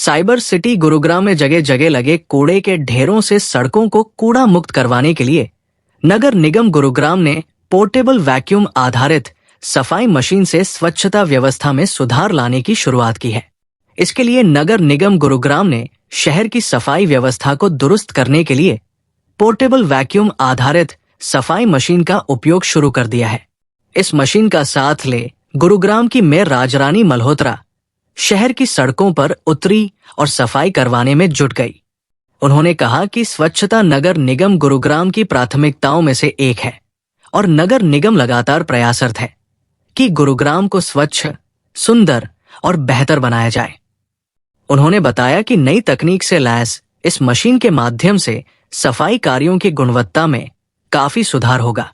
Cyber city Gurugram में जगह जगह लगे कूड़े के ढेरों से सड़कों को कूड़ा मुक्त करवाने के लिए नगर निगम गुरुग्राम ने पोर्टेबल वैक्यूम आधारित सफाई मशीन से स्वच्छता व्यवस्था में सुधार लाने की शुरुआत की है। इसके लिए नगर निगम गुरुग्राम ने शहर की सफाई व्यवस्था को दुरुस्त करने के लिए पोर्टेबल वैक्यूम आधारित सफाई मशीन का उपयोग शुरू कर दिया है। इस मशीन का साथ ले गुरुग्राम की मेयर राजरानी मल्होत्रा शहर की सड़कों पर उतरी और सफाई करवाने में जुट गई। उन्होंने कहा कि स्वच्छता नगर निगम गुरुग्राम की प्राथमिकताओं में से एक है और नगर निगम लगातार प्रयासरत है कि गुरुग्राम को स्वच्छ, सुंदर और बेहतर बनाया जाए। उन्होंने बताया कि नई तकनीक से लैस इस मशीन के माध्यम से सफाई कार्यों की गुणवत्ता में काफी सुधार होगा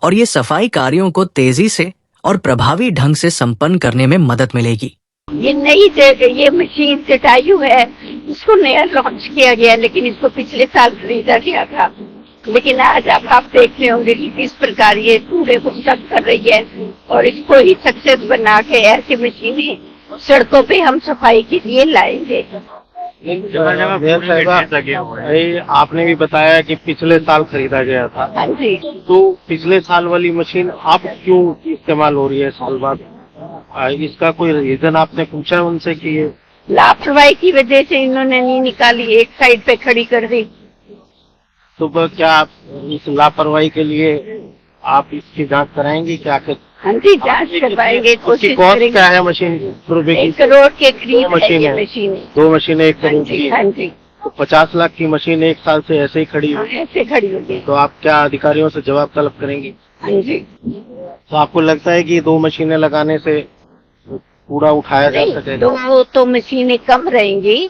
और ये सफाई कार्यों को तेजी से और प्रभावी ढंग से संपन्न करने में मदद मिलेगी। ये नई ये मशीन जटायु है, इसको नया लॉन्च किया गया, लेकिन इसको पिछले साल खरीदा गया था। लेकिन आज आप देख रहे होंगे कि किस प्रकार ये कूड़े को सब कर रही है और इसको ही सक्सेस बना के ऐसी मशीनें सड़कों पे हम सफाई के लिए लाएंगे। आपने भी बताया कि पिछले साल खरीदा गया था। हाँ जी। तो पिछले साल वाली मशीन अब क्यों इस्तेमाल हो रही है साल बाद? इसका कोई रीजन आपने पूछा उनसे कि ये लापरवाही की वजह से इन्होंने नहीं निकाली, एक साइड पे खड़ी कर दी। तो क्या आप इस लापरवाही के लिए आप इसकी जांच कराएंगे क्या? हाँ जी, जांच करवाएंगे, कोशिश करेंगे। क्या है मशीन? 1 करोड़ के करीब है ये मशीन। 2 मशीनें 1 करोड़ की। हाँ जी। तो 50 लाख की मशीन 1 साल से ऐसे ही खड़ी हुई। ऐसे खड़ी होगी। तो आप क्या अधिकारियों से जवाब तलब करेंगे? हाँ जी। तो आपको लगता है कि 2 मशीनें लगाने से कूड़ा उठाया जा सकेगा? तो मशीनें कम रहेंगी,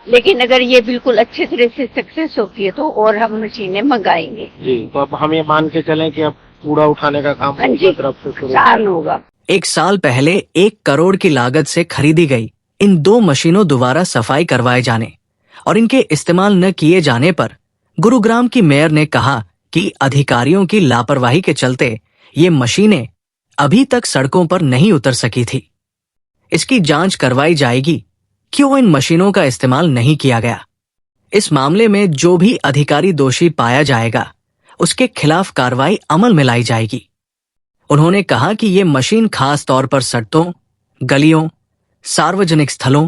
लेकिन अगर ये बिल्कुल अच्छे तरह से सक्सेस होती है तो और हम मशीनें मंगाएंगे। जी, तो अब हम ये मान के चलें कि अब कूड़ा उठाने का काम तरफ से शुरू होगा। 1 साल पहले 1 करोड़ की लागत से खरीदी गई इन 2 मशीनों दोबारा सफाई करवाए जाने और इनके इस्तेमाल न किए जाने पर गुरुग्राम की मेयर ने कहा कि अधिकारियों की लापरवाही के चलते ये मशीनें अभी तक सड़कों पर नहीं उतर सकी थी। इसकी जांच करवाई जाएगी क्यों इन मशीनों का इस्तेमाल नहीं किया गया। इस मामले में जो भी अधिकारी दोषी पाया जाएगा उसके खिलाफ कार्रवाई अमल में लाई जाएगी। उन्होंने कहा कि ये मशीन खास तौर पर सड़कों, गलियों, सार्वजनिक स्थलों,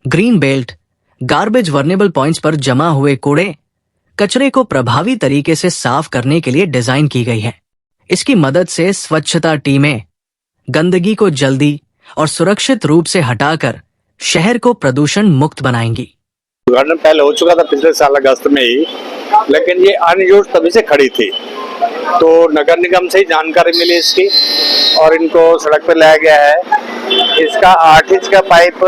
green belt, garbage vulnerable points पर जमा हुए कूड़े, कचरे को प्रभावी तरीके से साफ करने के लिए डिजाइन की गई है। इसकी मदद से स्वच्छता टीमें गंदगी को जल्दी और सुरक्षित रूप से हटाकर शहर को प्रदूषण मुक्त बनाएंगी। उद्घाटन पहले हो चुका था पिछले साल अगस्त में ही, लेकिन ये अनयूज्ड तभी से खड़ी थी। तो नगर निगम से ही जानकारी मिली इसकी और इनको सड़क पर लाया गया है। इसका 8 इंच का पाइप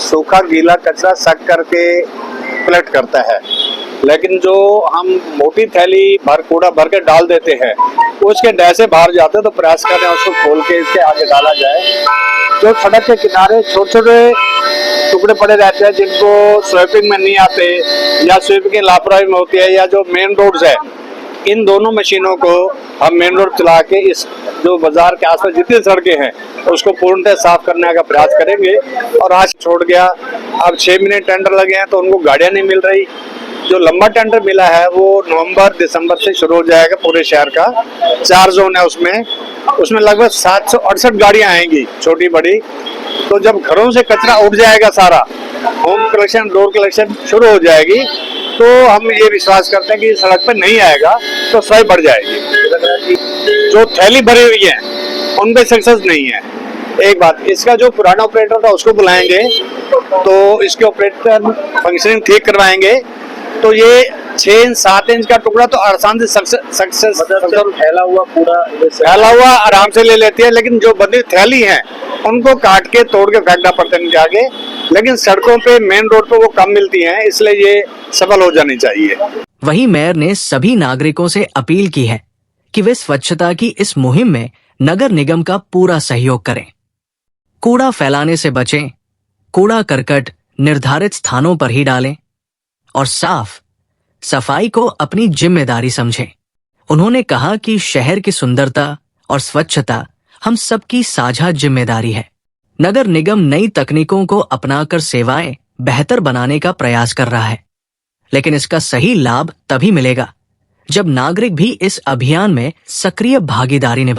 सूखा गीला कचरा सक करके कलेक्ट करता है, लेकिन जो हम मोटी थैली भर कूड़ा भर के डाल देते हैं उसके डह से बाहर जाते हैं। तो प्रयास कर रहे हैं उसको खोल के इसके आगे डाला जाए। जो सड़क के किनारे छोटे छोटे टुकड़े पड़े रहते हैं जिनको स्वीपिंग में नहीं आते या स्वीपिंग की लापरवाही में होती है, या जो मेन रोड्स है, इन दोनों मशीनों को हम मेन रोड चला के इस जो बाजार के आसपास जितनी सड़कें हैं उसको पूर्णतः साफ करने का प्रयास करेंगे। और आज छोड़ गया, अब 6 महीने टेंडर लगे हैं तो उनको गाड़ियां नहीं मिल रही। जो लंबा टेंडर मिला है वो नवंबर दिसंबर से शुरू हो जाएगा। पूरे शहर का 4 जोन है, उसमें लगभग 768 गाड़ियां आएंगी छोटी बड़ी। तो जब घरों से कचरा उठ जाएगा सारा, होम कलेक्शन, डोर कलेक्शन शुरू हो जाएगी, तो हम ये विश्वास करते हैं कि सड़क पर नहीं आएगा तो सफाई बढ़ जाएगी। जो थैली भरी हुई है उन पे सक्सेस नहीं है। एक बात, इसका जो पुराना ऑपरेटर था उसको बुलाएंगे तो इसके ऑपरेटर फंक्शनिंग ठीक करवाएंगे। तो ये 6-7 इंच का टुकड़ा तो आसान से सक्सेस फैला हुआ आराम से ले लेती है, लेकिन जो बंदी थैली है उनको काट के तोड़ के फेंकना पड़ता है इनके आगे। लेकिन सड़कों पे मेन रोड पे वो कम मिलती हैं, इसलिए ये सफल हो जानी चाहिए। वहीं मेयर ने सभी नागरिकों से अपील की है कि वे स्वच्छता की इस मुहिम में नगर निगम का पूरा सहयोग करें। कूड़ा फैलाने से बचें, कूड़ा करकट निर्धारित स्थानों पर ही डालें और सफाई को अपनी जिम्मेदारी समझें। उन्होंने कहा कि शहर की सुंदरता और स्वच्छता हम सबकी साझा जिम्मेदारी है। नगर निगम नई तकनीकों को अपनाकर सेवाएं बेहतर बनाने का प्रयास कर रहा है, लेकिन इसका सही लाभ तभी मिलेगा जब नागरिक भी इस अभियान में सक्रिय भागीदारी निभाए।